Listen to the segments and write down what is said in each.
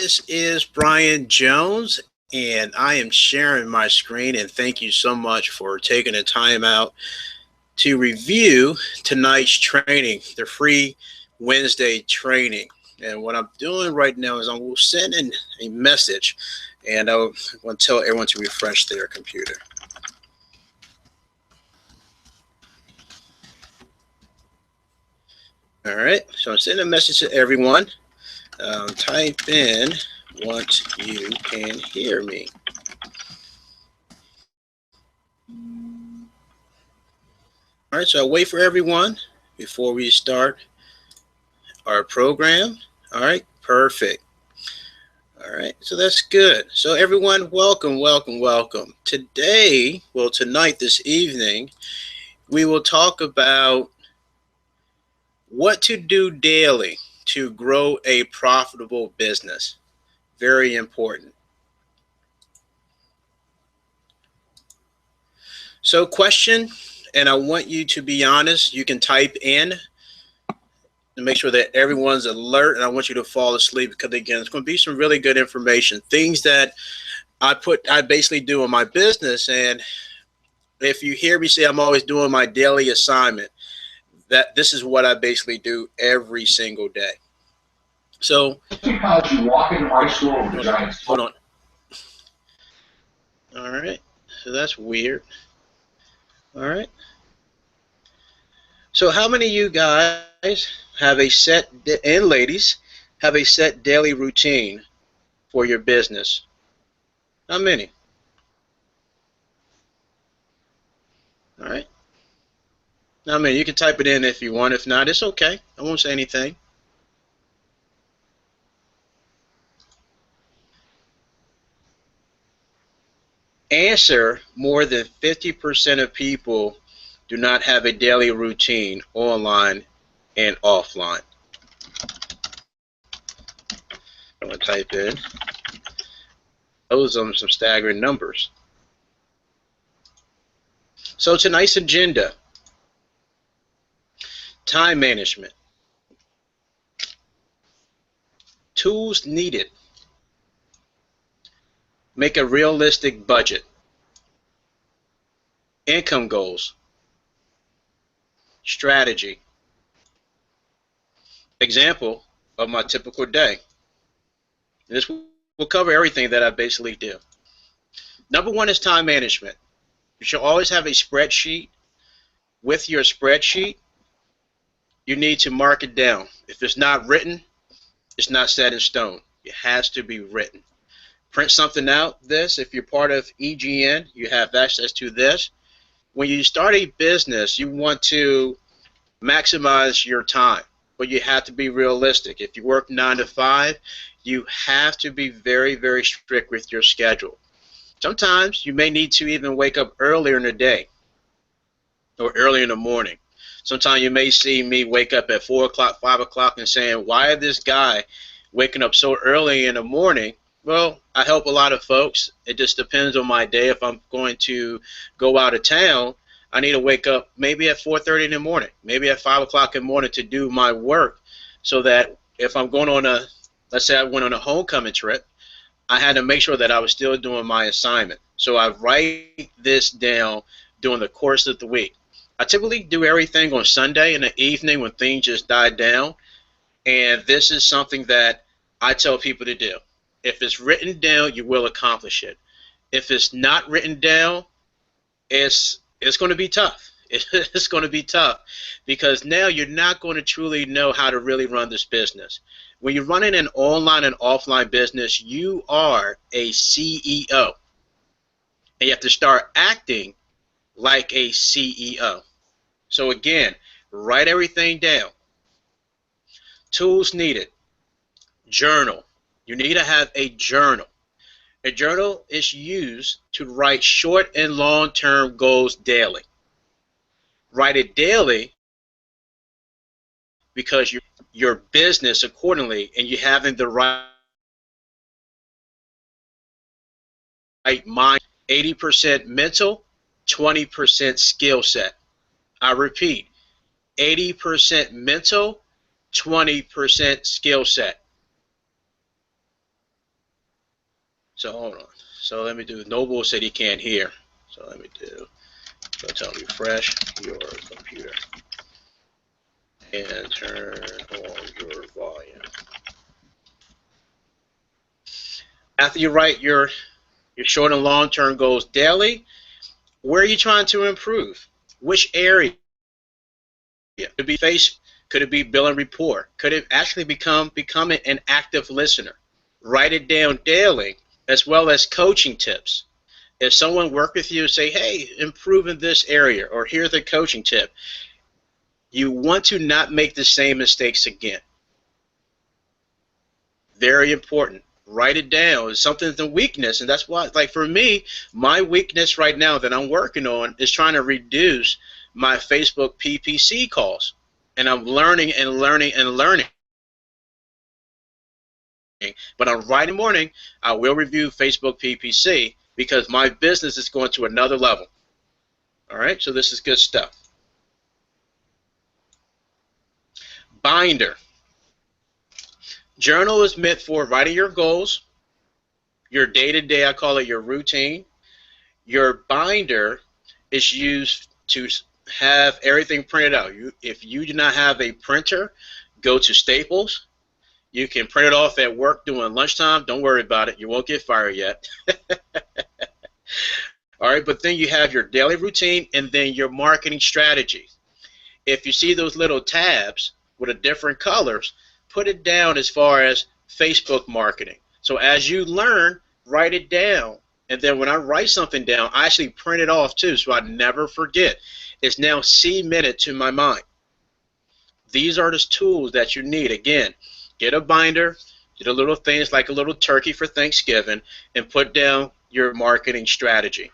This is Brian Jones, and I am sharing my screen. And thank you so much for taking the time out to review tonight's training, the free Wednesday training. And what I'm doing right now is I'm sending a message, and I want to tell everyone to refresh their computer. All right, so I'm sending a message to everyone. Type in once you can hear me. All right, so I'll wait for everyone before we start our program. All right, perfect. All right, so that's good. So everyone, welcome, welcome, welcome. Today, well, tonight, this evening, we will talk about what to do daily to grow a profitable business. Very important. So question, and I want you to be honest. You can type in to make sure that everyone's alert, and I want you to fall asleep because, again, it's going to be some really good information, things that I basically do in my business. And if you hear me say I'm always doing my daily assignment, that this is what I basically do every single day. So hold on. All right, so that's weird. All right. So how many of you guys have a set, and ladies, have a set daily routine for your business? How many? All right. Now, I mean, you can type it in if you want. If not, it's okay. I won't say anything. Answer, more than 50% of people do not have a daily routine online and offline. I'm going to type in. Those are some staggering numbers. So tonight's agenda: time management, tools needed, make a realistic budget, income goals, strategy, example of my typical day. This will cover everything that I basically do. Number one is time management. You should always have a spreadsheet. With your spreadsheet, you need to mark it down. If it's not written, it's not set in stone. It has to be written. Print something out. If you're part of EGN, you have access to this. When you start a business, you want to maximize your time, but you have to be realistic. If you work 9 to 5, you have to be very, very strict with your schedule. Sometimes you may need to even wake up earlier in the day or early in the morning. Sometimes you may see me wake up at 4 o'clock, 5 o'clock and saying, why is this guy waking up so early in the morning? Well, I help a lot of folks. It just depends on my day. If I'm going to go out of town, I need to wake up maybe at 4:30 in the morning, maybe at 5 o'clock in the morning to do my work, so that if I'm going on let's say I went on a homecoming trip, I had to make sure that I was still doing my assignment. So I write this down during the course of the week. I typically do everything on Sunday in the evening when things just die down, and this is something that I tell people to do. If it's written down, you will accomplish it. If it's not written down, it's going to be tough. It's going to be tough because now you're not going to truly know how to really run this business. When you're running an online and offline business, you are a CEO, and you have to start acting like a CEO. So again, write everything down. Tools needed. Journal. You need to have a journal. A journal is used to write short and long-term goals daily. Write it daily because your business accordingly, and you're having the right mind. 80% mental, 20% skill set. I repeat, 80% mental, 20% skill set. So hold on. So let me do, Noble said he can't hear. So let me do, so tell me refresh your computer and turn on your volume. After you write your short and long term goals daily, where are you trying to improve? Which area? Could it be face? Could it be bill and report? Could it actually becoming an active listener? Write it down daily, as well as coaching tips. If someone work with you, say, hey, improve in this area, or here's a coaching tip. You want to not make the same mistakes again. Very important. Write it down. It's something's the weakness, and that's why, like for me, my weakness right now that I'm working on is trying to reduce my Facebook PPC calls. And I'm learning and learning and learning. But on Friday morning, I will review Facebook PPC because my business is going to another level. All right, so this is good stuff. Binder. Journal is meant for writing your goals, your day-to-day, I call it your routine. Your binder is used to have everything printed out. If you do not have a printer, go to Staples. You can print it off at work during lunchtime. Don't worry about it. You won't get fired yet. All right, but then you have your daily routine and then your marketing strategy. If you see those little tabs with the different colors, put it down as far as Facebook marketing. So as you learn, write it down. And then when I write something down, I actually print it off too so I never forget. It's now cemented to my mind. These are the tools that you need. Again, get a binder, get a little things like a little turkey for Thanksgiving, and put down your marketing strategy.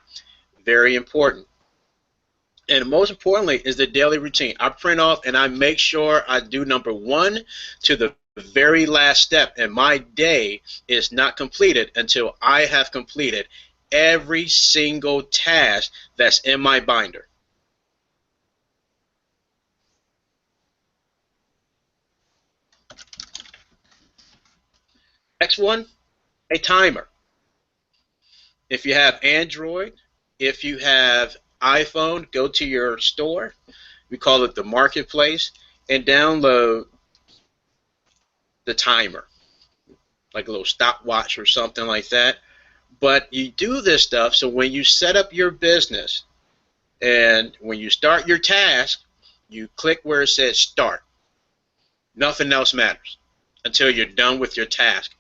Very important. And most importantly is the daily routine. I print off and I make sure I do number 1 to the very last step, and my day is not completed until I have completed every single task that's in my binder. Next one, a timer. If you have Android, if you have iPhone, go to your store. We call it the marketplace, and download the timer, like a little stopwatch or something like that. But you do this stuff so when you set up your business and when you start your task, you click where it says start. Nothing else matters until you're done with your task.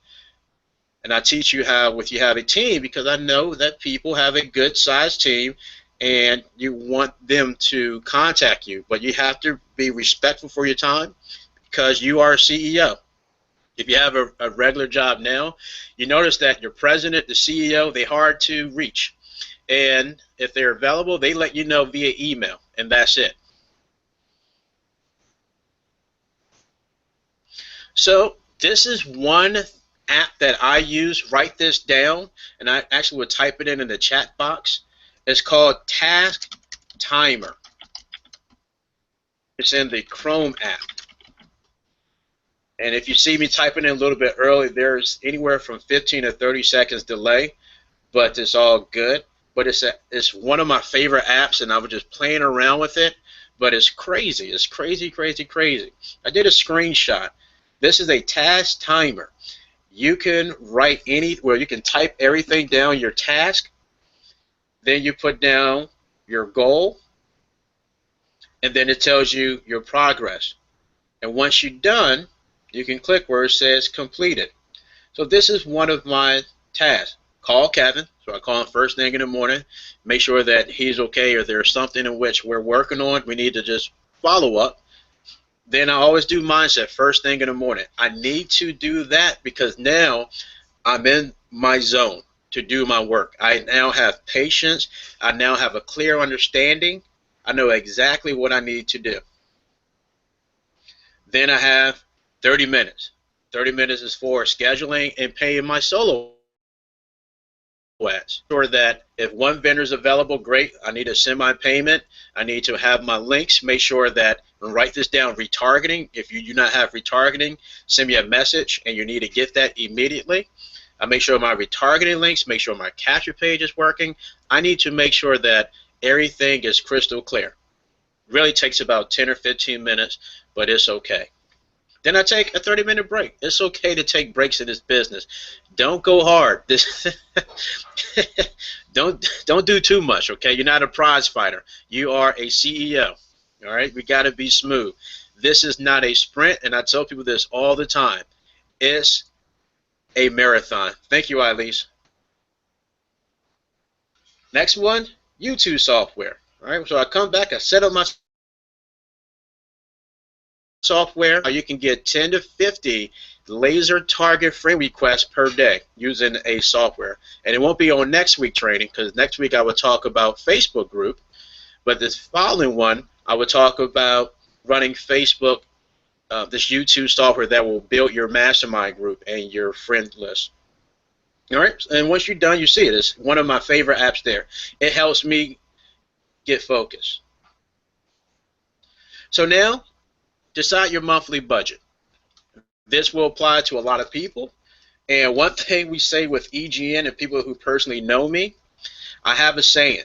And I teach you how, if you have a team, because I know that people have a good sized team and you want them to contact you, but you have to be respectful for your time because you are a CEO. If you have a regular job now, you notice that your president, the CEO, they're hard to reach. And if they're available, they let you know via email, and that's it. So this is one app that I use. Write this down, and I actually would type it in the chat box. It's called Task Timer. It's in the Chrome app. And if you see me typing in a little bit early, there's anywhere from 15 to 30 seconds delay, but it's all good. But it's one of my favorite apps, and I was just playing around with it, but it's crazy. It's crazy, crazy, crazy. I did a screenshot. This is a task timer. You can write you can type everything down, your task, then you put down your goal, and then it tells you your progress. And once you're done, you can click where it says completed. So this is one of my tasks. Call Kevin. So I call him first thing in the morning, make sure that he's okay or there's something in which we're working on. We need to just follow up. Then I always do mindset first thing in the morning. I need to do that because now I'm in my zone to do my work. I now have patience. I now have a clear understanding. I know exactly what I need to do. Then I have 30 minutes. 30 minutes is for scheduling and paying my solo ads. Sure that if one vendor is available, great. I need to send my payment. I need to have my links. Make sure that, and write this down, retargeting. If you do not have retargeting, send me a message and you need to get that immediately. I make sure my retargeting links, make sure my capture page is working. I need to make sure that everything is crystal clear. Really takes about 10 or 15 minutes, but it's okay. Then I take a 30-minute break. It's okay to take breaks in this business. Don't go hard. Don't do too much, okay? You're not a prize fighter. You are a CEO. All right? We got to be smooth. This is not a sprint, and I tell people this all the time. It's a marathon. Thank you, Elise. Next one, YouTube software. All right? So I come back, I set up my software. You can get 10 to 50 laser target friend requests per day using a software. And it won't be on next week training, because next week I will talk about Facebook group. But this following one, I will talk about running Facebook, this YouTube software that will build your mastermind group and your friend list. All right, and once you're done, you see it. It's one of my favorite apps there. It helps me get focused. So now, decide your monthly budget. This will apply to a lot of people. And one thing we say with EGN and people who personally know me, I have a saying.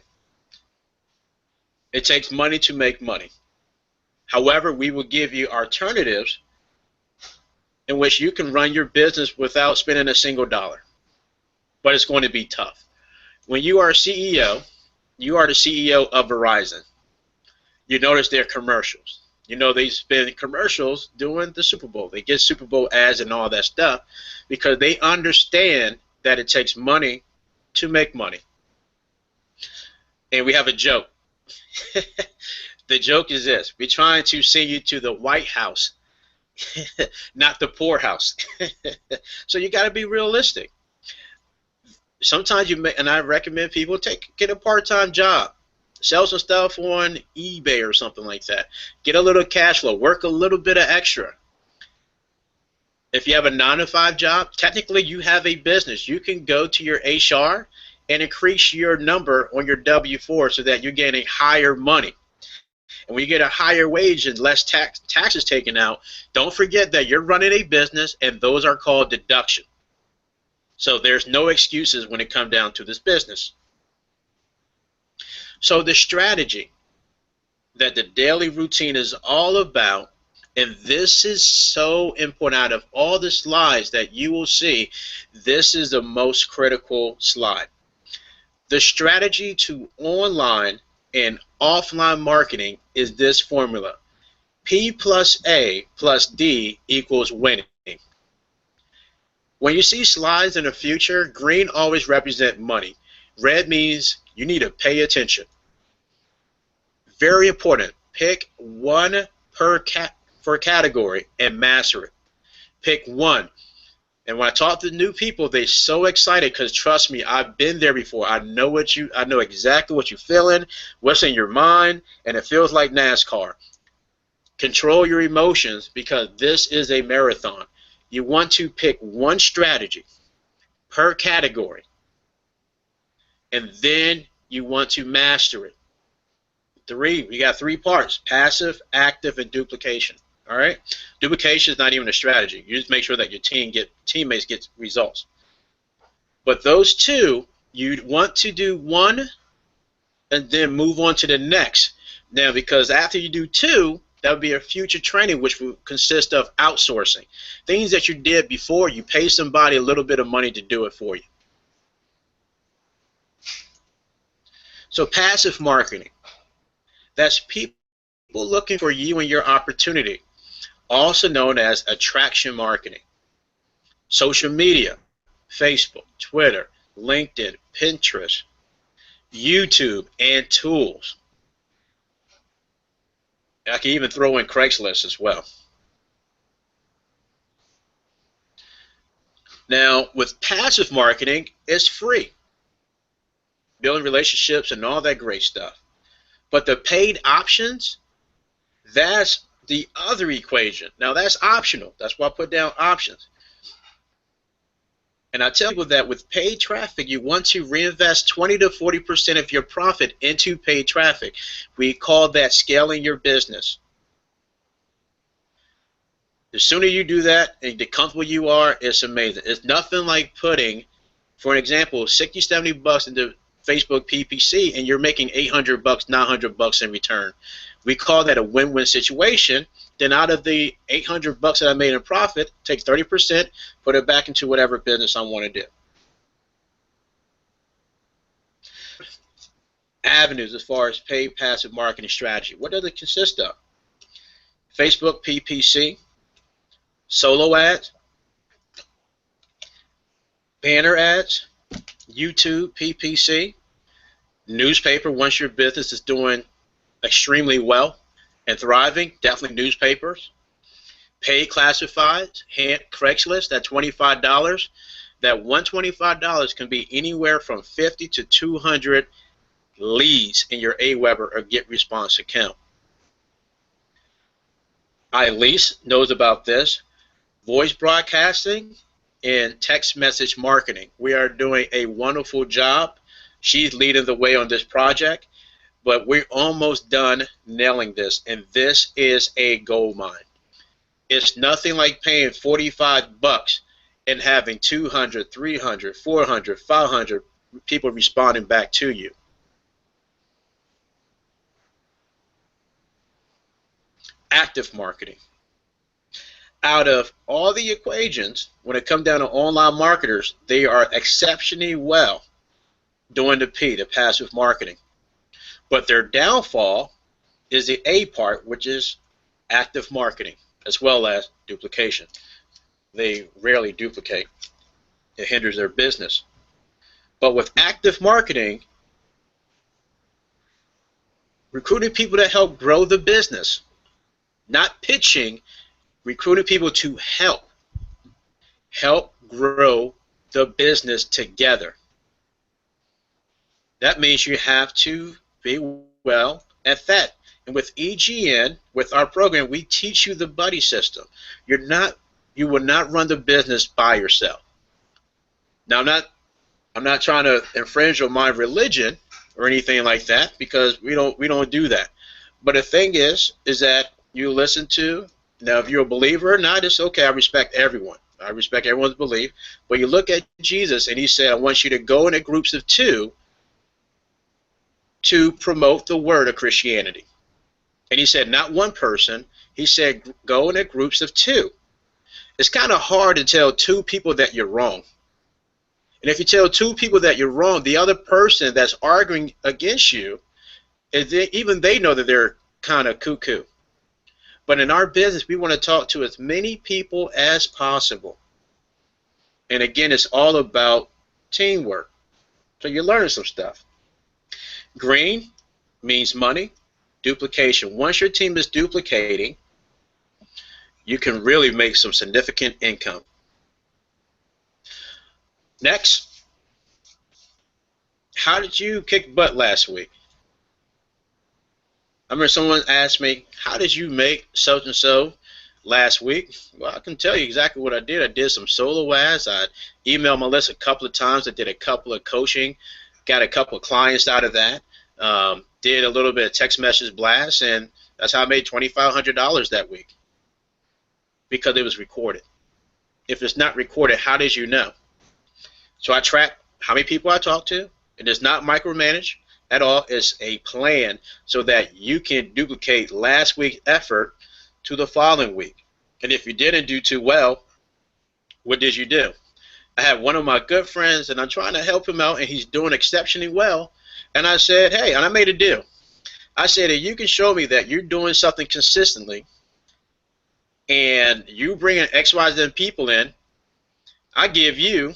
It takes money to make money. However, we will give you alternatives in which you can run your business without spending a single dollar. But it's going to be tough. When you are a CEO, you are the CEO of Verizon. You notice their commercials. You know, they spend commercials doing the Super Bowl. They get Super Bowl ads and all that stuff because they understand that it takes money to make money. And we have a joke. The joke is this. We're trying to send you to the White House, not the poorhouse. So you got to be realistic. Sometimes you may, and I recommend people get a part-time job. Sell some stuff on eBay or something like that. Get a little cash flow. Work a little bit of extra. If you have a 9-to-5 job, technically you have a business. You can go to your HR and increase your number on your W-4 so that you're getting higher money. And when you get a higher wage and less taxes taken out, don't forget that you're running a business and those are called deductions. So there's no excuses when it comes down to this business. So the strategy that the daily routine is all about, and this is so important out of all the slides that you will see, this is the most critical slide. The strategy to online and offline marketing is this formula. P plus A plus D equals winning. When you see slides in the future, green always represent money. Red means you need to pay attention. Very important. Pick one per category and master it. Pick one. And when I talk to new people, they're so excited because trust me, I've been there before. I know exactly what you're feeling, what's in your mind, and it feels like NASCAR. Control your emotions because this is a marathon. You want to pick one strategy per category, and then you want to master it. We got 3 parts: passive, active, and duplication. All right? Duplication is not even a strategy. You just make sure that your teammates get results. But those 2, you want to do one and then move on to the next. Now, because after you do 2, that would be a future training, which will consist of outsourcing. Things that you did before, you pay somebody a little bit of money to do it for you. So passive marketing. That's people looking for you and your opportunity, also known as attraction marketing. Social media, Facebook, Twitter, LinkedIn, Pinterest, YouTube, and tools. I can even throw in Craigslist as well. Now, with passive marketing, it's free. Building relationships and all that great stuff. But the paid options, that's the other equation. Now, that's optional. That's why I put down options. And I tell people that with paid traffic, you want to reinvest 20 to 40% of your profit into paid traffic. We call that scaling your business. The sooner you do that and the comfortable you are, it's amazing. It's nothing like putting, for an example, 60, 70 bucks into Facebook PPC and you're making 800 bucks, 900 bucks in return. We call that a win-win situation. Then out of the 800 bucks that I made in profit, take 30%, put it back into whatever business I want to do. Avenues as far as paid passive marketing strategy. What does it consist of? Facebook PPC, solo ads, banner ads, YouTube PPC, newspaper once your business is doing extremely well and thriving, definitely newspapers, paid classifieds, Craigslist at $25. That $125 can be anywhere from 50 to 200 leads in your AWeber or GetResponse account. Elise knows about this. Voice broadcasting and text message marketing. We are doing a wonderful job. She's leading the way on this project, but we're almost done nailing this, and this is a gold mine. It's nothing like paying 45 bucks and having 200, 300, 400, 500 people responding back to you. Active marketing. Out of all the equations, when it comes down to online marketers, they are exceptionally well doing the P, the passive marketing. But their downfall is the A part, which is active marketing, as well as duplication. They rarely duplicate. It hinders their business. But with active marketing, recruiting people to help grow the business, not pitching, recruiting people to help grow the business together. That means you have to be well at that. And with EGN, with our program, we teach you the buddy system. You will not run the business by yourself. Now, I'm not trying to infringe on my religion or anything like that, because we don't do that. But the thing is that you listen to, now if you're a believer or not, it's okay. I respect everyone. I respect everyone's belief. But you look at Jesus and he said, I want you to go in groups of 2 to promote the word of Christianity. And he said not one person. He said go in groups of 2. It's kind of hard to tell 2 people that you're wrong. And if you tell 2 people that you're wrong, the other person that's arguing against you, even they know that they're kind of cuckoo. But in our business, we want to talk to as many people as possible. And again, it's all about teamwork. So you're learning some stuff. Green means money. Duplication. Once your team is duplicating, you can really make some significant income. Next, how did you kick butt last week? I remember someone asked me, how did you make such and so last week? Well, I can tell you exactly what I did. I did some solo ads. I emailed my list a couple of times. I did a couple of coaching, got a couple of clients out of that, did a little bit of text message blasts, and that's how I made $2,500 that week, because it was recorded. If it's not recorded, how did you know? So I track how many people I talk to. It is not micromanage at all. It's a plan so that you can duplicate last week's effort to the following week. And if you didn't do too well, what did you do? I have one of my good friends, and I'm trying to help him out, and he's doing exceptionally well. And I said, hey, and I made a deal. I said, if you can show me that you're doing something consistently and you bringing X, Y, Z people in, I give you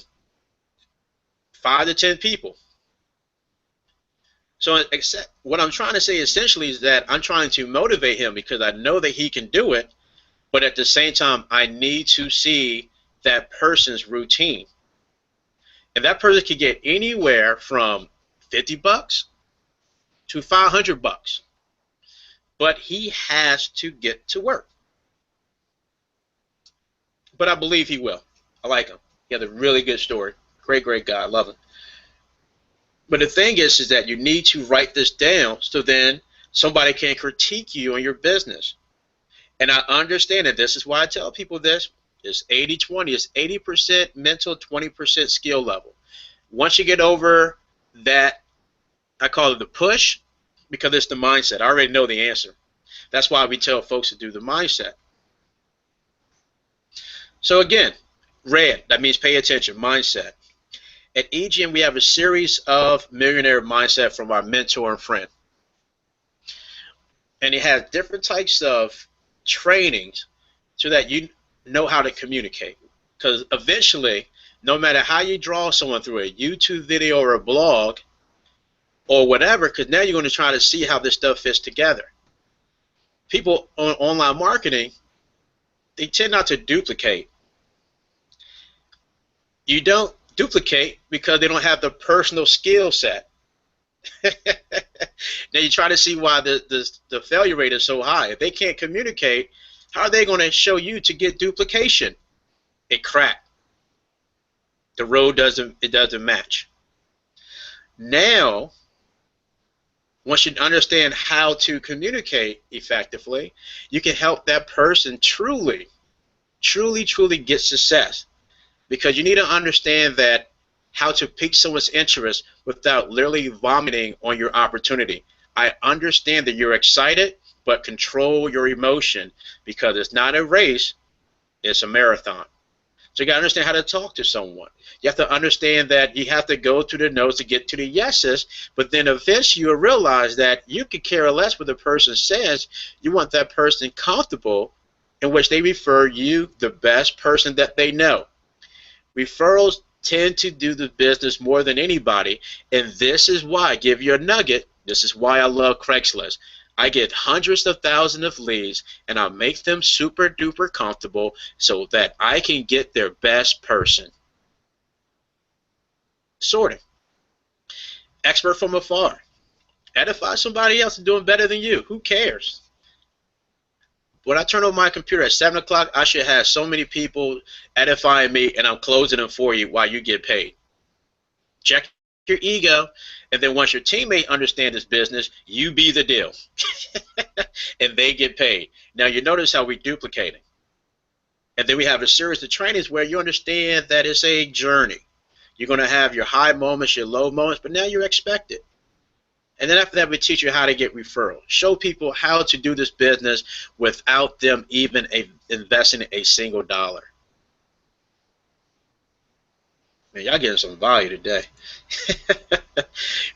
5 to 10 people. So what I'm trying to say essentially is that I'm trying to motivate him, because I know that he can do it, but at the same time, I need to see that person's routine. And that person can get anywhere from 50 bucks to 500 bucks. But he has to get to work. But I believe he will. I like him. He has a really good story. Great, great guy. I love him. But the thing is that you need to write this down so then somebody can critique you on your business. And I understand that. This is why I tell people this. It's 80-20. It's 80% mental, 20% skill level. Once you get over that, I call it the push, because it's the mindset. I already know the answer. That's why we tell folks to do the mindset. So again, red, that means pay attention, mindset. At EGM, we have a series of millionaire mindset from our mentor and friend. And it has different types of trainings so that you know how to communicate. Because eventually, no matter how you draw someone through a YouTube video or a blog or whatever, because now you're going to try to see how this stuff fits together. People on online marketing, they tend not to duplicate. You don't duplicate because they don't have the personal skill set. Now you try to see why the failure rate is so high. If they can't communicate, how are they going to show you to get duplication? It cracked. The road doesn't match. Now, once you understand how to communicate effectively, you can help that person truly get success. Because you need to understand that how to pique someone's interest without literally vomiting on your opportunity. I understand that you're excited, but control your emotion, because it's not a race, it's a marathon. So you got to understand how to talk to someone. You have to understand that you have to go to the no's to get to the yeses, but then eventually you'll realize that you could care less what the person says. You want that person comfortable, in which they refer you the best person that they know. Referrals tend to do the business more than anybody, and this is why, I give you a nugget, this is why I love Craigslist. I get hundreds of thousands of leads, and I make them super duper comfortable so that I can get their best person. Sorting. Expert from afar. Edify somebody else doing better than you. Who cares? When I turn on my computer at 7 o'clock, I should have so many people edifying me, and I'm closing them for you while you get paid. Check your ego, and then once your teammate understands this business, you be the deal. And they get paid. Now you notice how we're duplicating. And then we have a series of trainings where you understand that it's a journey. You're going to have your high moments, your low moments, but now you're expected. And then after that, we teach you how to get referrals. Show people how to do this business without them even investing a single dollar. Man, y'all getting some value today.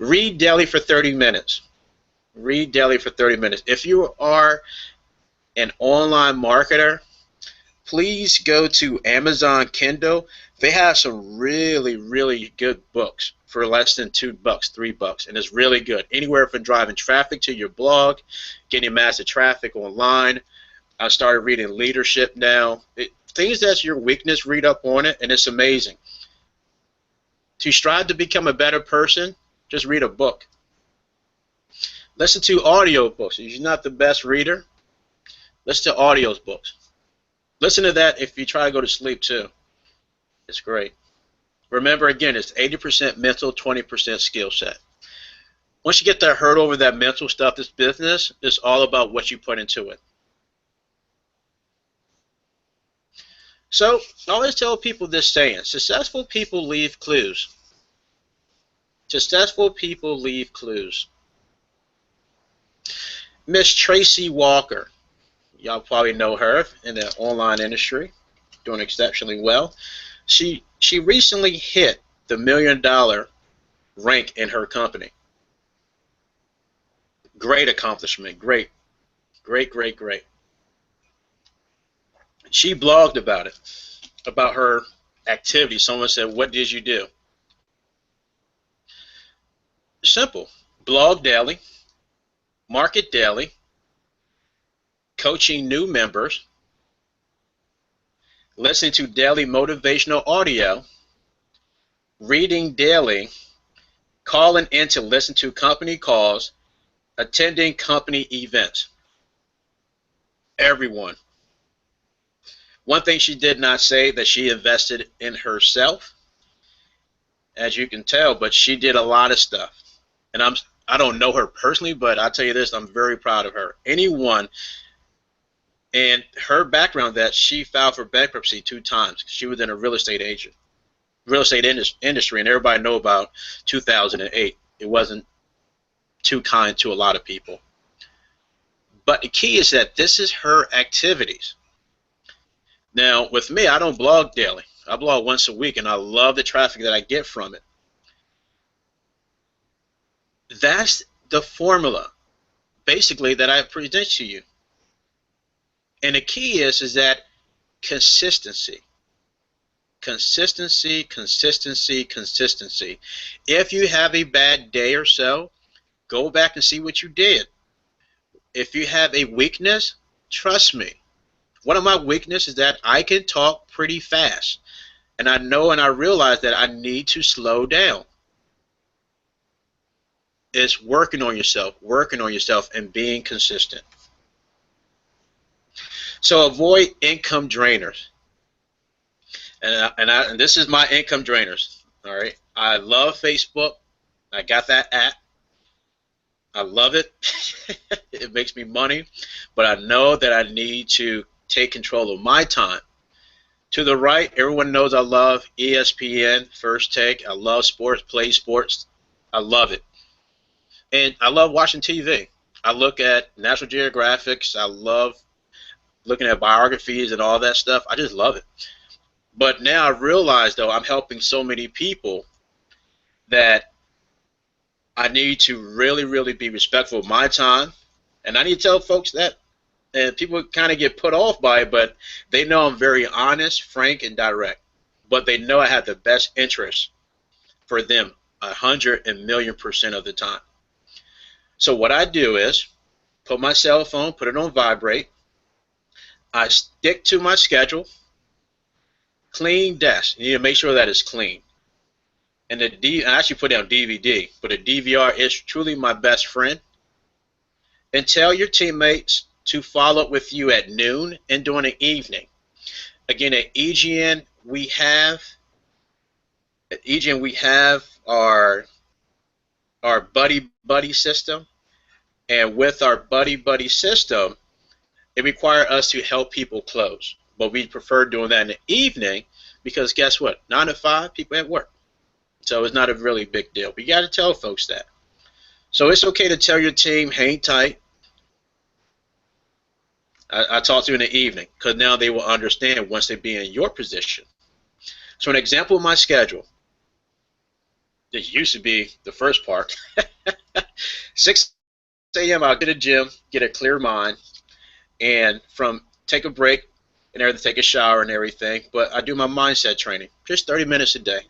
Read daily for 30 minutes. Read daily for 30 minutes. If you are an online marketer, please go to Amazon Kindle. They have some really, really good books for less than $2, $3, and it's really good. Anywhere from driving traffic to your blog, getting massive traffic online. I started reading leadership now. Things that's your weakness, read up on it, and it's amazing. To strive to become a better person, just read a book. Listen to audio books. If you're not the best reader, listen to audio books. Listen to that if you try to go to sleep too. It's great. Remember, again, it's 80% mental, 20% skill set. Once you get that hurdle over that mental stuff, this business is all about what you put into it. So I always tell people this saying: successful people leave clues. Successful people leave clues. Miss Tracy Walker, y'all probably know her in the online industry, doing exceptionally well. She recently hit the $1 million rank in her company. Great accomplishment. Great. She blogged about it, about her activity. Someone said, "What did you do?" Simple. Blog daily, market daily, coaching new members, listening to daily motivational audio, reading daily, calling in to listen to company calls, attending company events. Everyone. One thing she did not say, that she invested in herself, as you can tell, but she did a lot of stuff. And I don't know her personally, but I'll tell you this, I'm very proud of her. Anyone And her background, that she filed for bankruptcy 2 times. She was in a real estate industry, and everybody know about 2008. It wasn't too kind to a lot of people. But the key is that this is her activities. Now, with me, I don't blog daily. I blog once a week, and I love the traffic that I get from it. That's the formula, basically, that I present to you. And the key is that consistency. Consistency, consistency, consistency. If you have a bad day or so, go back and see what you did. If you have a weakness, trust me. One of my weaknesses is that I can talk pretty fast. And I know and I realize that I need to slow down. It's working on yourself, and being consistent. So avoid income drainers. And this is my income drainers. All right. I love Facebook. I got that app. I love it. It makes me money. But I know that I need to take control of my time. To the right, everyone knows I love ESPN, First Take. I love sports, play sports. I love it. And I love watching TV. I look at National Geographics. I love looking at biographies and all that stuff. I just love it. But now I realize, though, I'm helping so many people that I need to really, really be respectful of my time. And I need to tell folks that. And people kind of get put off by it, but they know I'm very honest, frank, and direct. But they know I have the best interest for them 100,000,000% of the time. So what I do is put my cell phone, put it on vibrate. I stick to my schedule. Clean desk. You need to make sure that it's clean. And I actually put down DVD, but a DVR is truly my best friend. And tell your teammates to follow up with you at noon and during the evening. Again, at EGN we have our buddy system, and with our buddy system, it requires us to help people close. But we prefer doing that in the evening because guess what? 9 to 5, people at work. So it's not a really big deal. But you got to tell folks that. So it's okay to tell your team, hang tight. I talk to you in the evening because now they will understand once they be in your position. So an example of my schedule. This used to be the first part. 6 a.m. I'll get to the gym, get a clear mind, and take a break and everything, take a shower and everything. But I do my mindset training, just 30 minutes a day.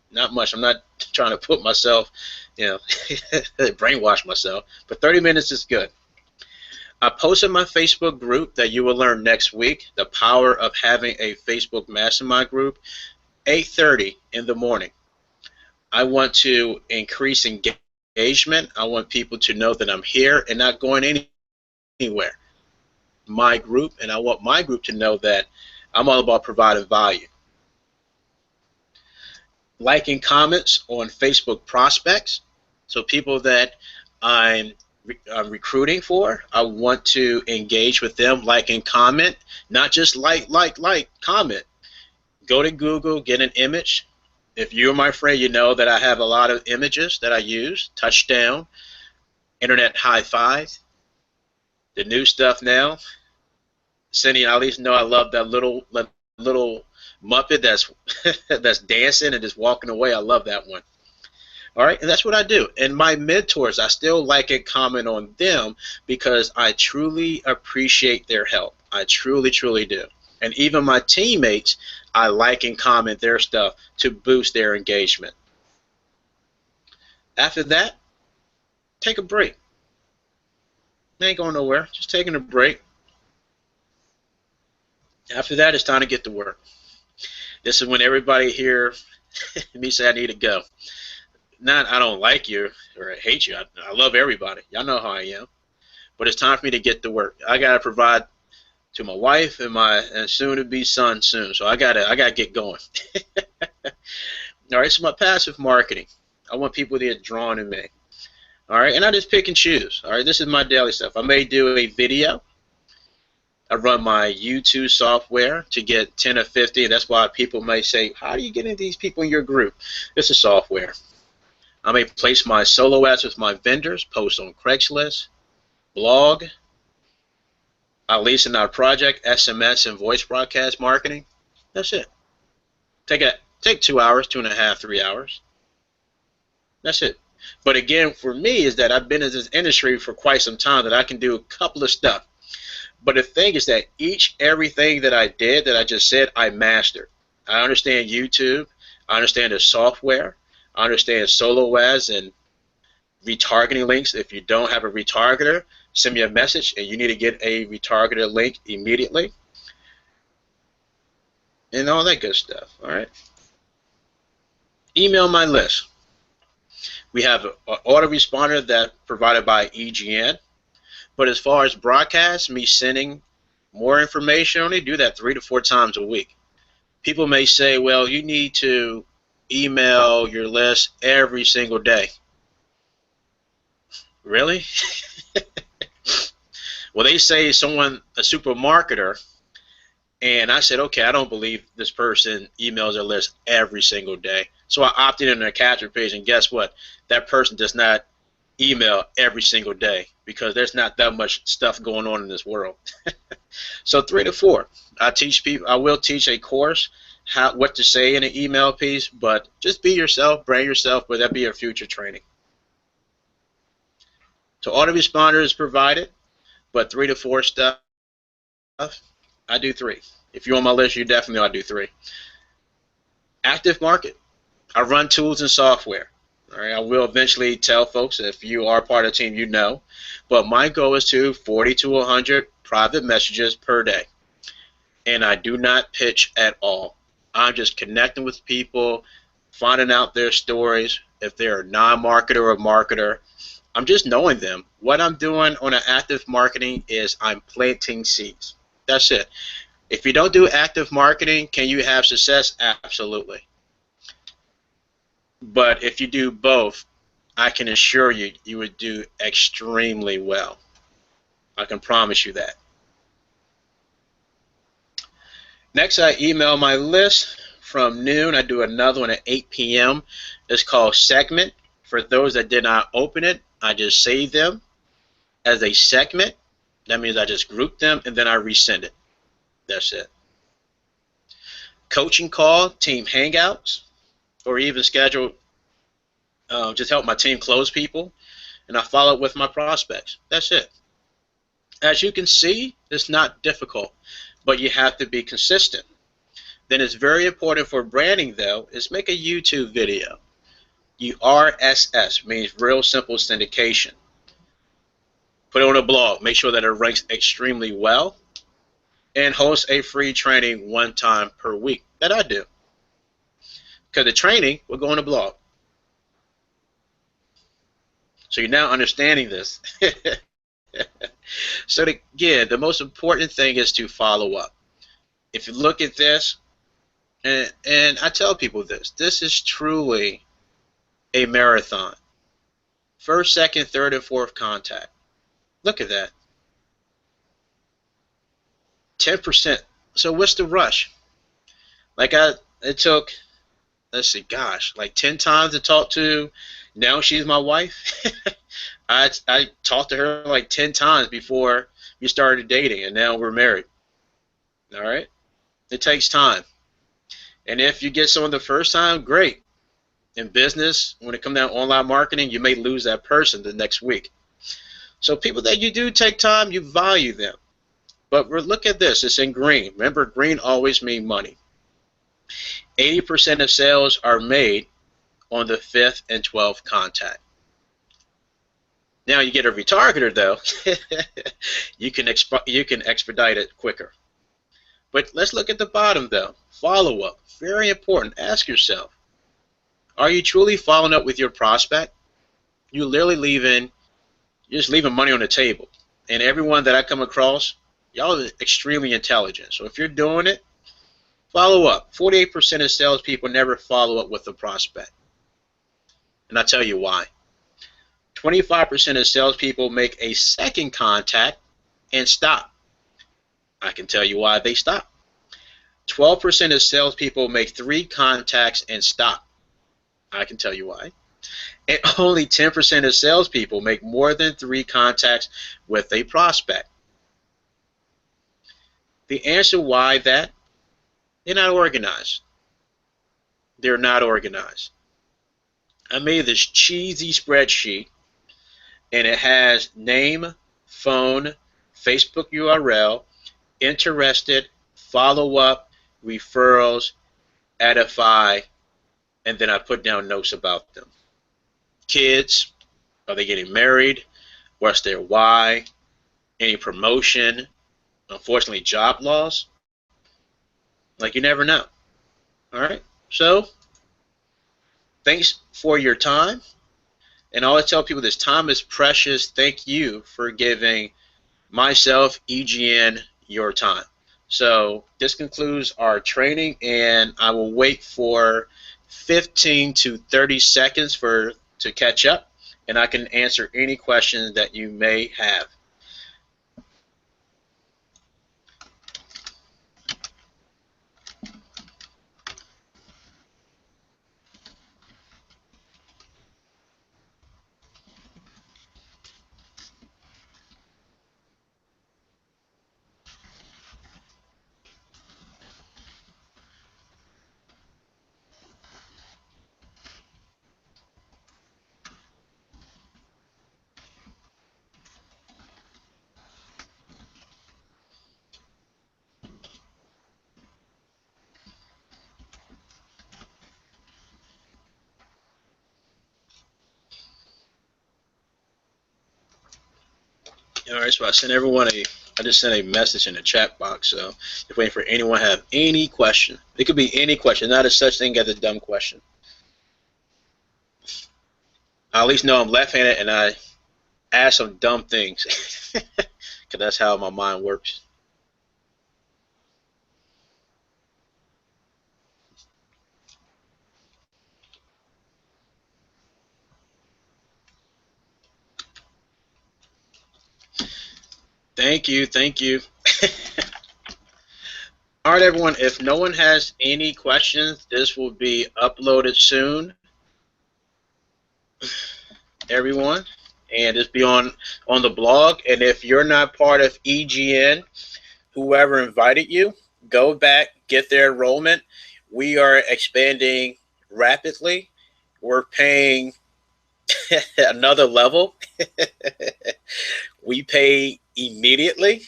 Not much. I'm not trying to put myself, brainwash myself, but 30 minutes is good. I posted my Facebook group that you will learn next week, the power of having a Facebook mastermind group, 8:30 in the morning. I want to increase engagement. I want people to know that I'm here and not going anywhere. My group, and I want my group to know that I'm all about providing value. Liking comments on Facebook prospects, so people that I'm recruiting for, I want to engage with them, like and comment, not just like, comment. Go to Google, get an image. If you're my friend, you know that I have a lot of images that I use. Touchdown, Internet High Five, the new stuff now. Cindy, I at least know I love that little Muppet that's dancing and just walking away. I love that one. All right, and that's what I do. And my mentors, I still like and comment on them because I truly appreciate their help. I truly, truly do. And even my teammates, I like and comment their stuff to boost their engagement. After that, take a break. I ain't going nowhere, just taking a break. After that, it's time to get to work. This is when everybody here me say I need to go. Not I don't like you or I hate you. I love everybody. Y'all know how I am. But it's time for me to get to work. I gotta provide to my wife and my soon-to-be son soon. So I gotta get going. All right. So my passive marketing. I want people to get drawn to me. All right. And I just pick and choose. All right. This is my daily stuff. I may do a video. I run my YouTube software to get 10 or 50. That's why people may say, how do you get in these people in your group? It's a software. I may place my solo ads with my vendors, post on Craigslist, blog, I lease in our project, SMS and voice broadcast marketing. That's it. Take 2 hours, 2.5, 3 hours. That's it. But again, for me, is that I've been in this industry for quite some time that I can do a couple of stuff. But the thing is that everything that I did, that I just said, I mastered. I understand YouTube. I understand the software. I understand solo ads and retargeting links. If you don't have a retargeter, send me a message and you need to get a retargeter link immediately. And all that good stuff. All right. Email my list. We have an autoresponder that provided by EGN. But as far as broadcast, me sending more information, I only do that 3 to 4 times a week. People may say, well, you need to email your list every single day. Really? Well, they say someone, a super marketer, and I said, okay, I don't believe this person emails their list every single day. So I opted in their capture page, and guess what? That person does not email every single day because there's not that much stuff going on in this world. So 3 to 4. I teach people. I will teach a course what to say in an email piece, but just be yourself, brand yourself, but that'll be your future training. So autoresponder is provided, but 3 to 4 stuff, I do 3. If you're on my list, you definitely ought to do 3. Active market. I run tools and software. All right, I will eventually tell folks, if you are part of the team, you know. But my goal is to 40 to 100 private messages per day. And I do not pitch at all. I'm just connecting with people, finding out their stories. If they're a non-marketer or a marketer, I'm just knowing them. What I'm doing on an active marketing is I'm planting seeds. That's it. If you don't do active marketing, can you have success? Absolutely. But if you do both, I can assure you, you would do extremely well. I can promise you that. Next, I email my list from noon. I do another one at 8 p.m. It's called segment. For those that did not open it, I just save them as a segment. That means I just group them and then I resend it. That's it. Coaching call, team hangouts, or even schedule, just help my team close people, and I follow up with my prospects. That's it. As you can see, it's not difficult, but you have to be consistent. Then it's very important for branding, though, is make a YouTube video. URSS means real simple syndication. Put it on a blog. Make sure that it ranks extremely well. And host a free training 1 time per week that I do. Because the training will go on the blog. So you're now understanding this. So again, the most important thing is to follow up. If you look at this, and I tell people this is truly a marathon. First, second, third, and fourth contact. Look at that. 10%. So what's the rush? Like it took, let's see, gosh, like 10 times to talk to. Now she's my wife. I talked to her like 10 times before we started dating, and now we're married. All right? It takes time. And if you get someone the first time, great. In business, when it comes down to online marketing, you may lose that person the next week. So people that you do take time, you value them. But look at this. It's in green. Remember, green always means money. 80% of sales are made on the 5th and 12th contact. Now you get a retargeter, though. you can expedite it quicker. But let's look at the bottom, though. Follow up. Very important. Ask yourself, are you truly following up with your prospect? You're literally you're just leaving money on the table. And everyone that I come across, y'all are extremely intelligent. So if you're doing it, follow up. 48% of salespeople never follow up with the prospect. And I'll tell you why. 25% of salespeople make a second contact and stop. I can tell you why they stop. 12% of salespeople make 3 contacts and stop. I can tell you why. And only 10% of salespeople make more than 3 contacts with a prospect. The answer why that? They're not organized. They're not organized. I made this cheesy spreadsheet, and it has name, phone, Facebook URL, interested, follow up, referrals, edify, and then I put down notes about them. Kids, are they getting married? What's their why? Any promotion? Unfortunately, job loss? Like, you never know. All right? So, thanks for your time. And I always tell people this time is precious. Thank you for giving myself, EGN, your time. So this concludes our training, and I will wait for 15 to 30 seconds to catch up, and I can answer any questions that you may have. All right, so I just sent a message in the chat box, so just waiting for anyone to have any question. It could be any question, not a such thing as a dumb question. I at least know I'm left-handed and I ask some dumb things, because that's how my mind works. Thank you, thank you. All right, everyone, if no one has any questions, this will be uploaded soon, everyone, and it's be on the blog. And if you're not part of EGN, whoever invited you, go back, get their enrollment. We are expanding rapidly. We're paying another level. We pay immediately,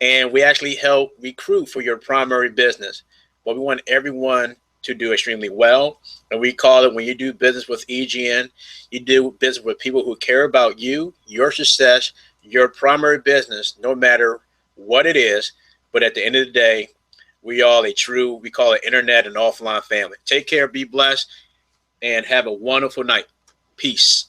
and we actually help recruit for your primary business. But we want everyone to do extremely well, and we call it, when you do business with EGN, you do business with people who care about you, your success, your primary business, no matter what it is. But at the end of the day, we all we call it internet and offline family. Take care, be blessed, and have a wonderful night. Peace.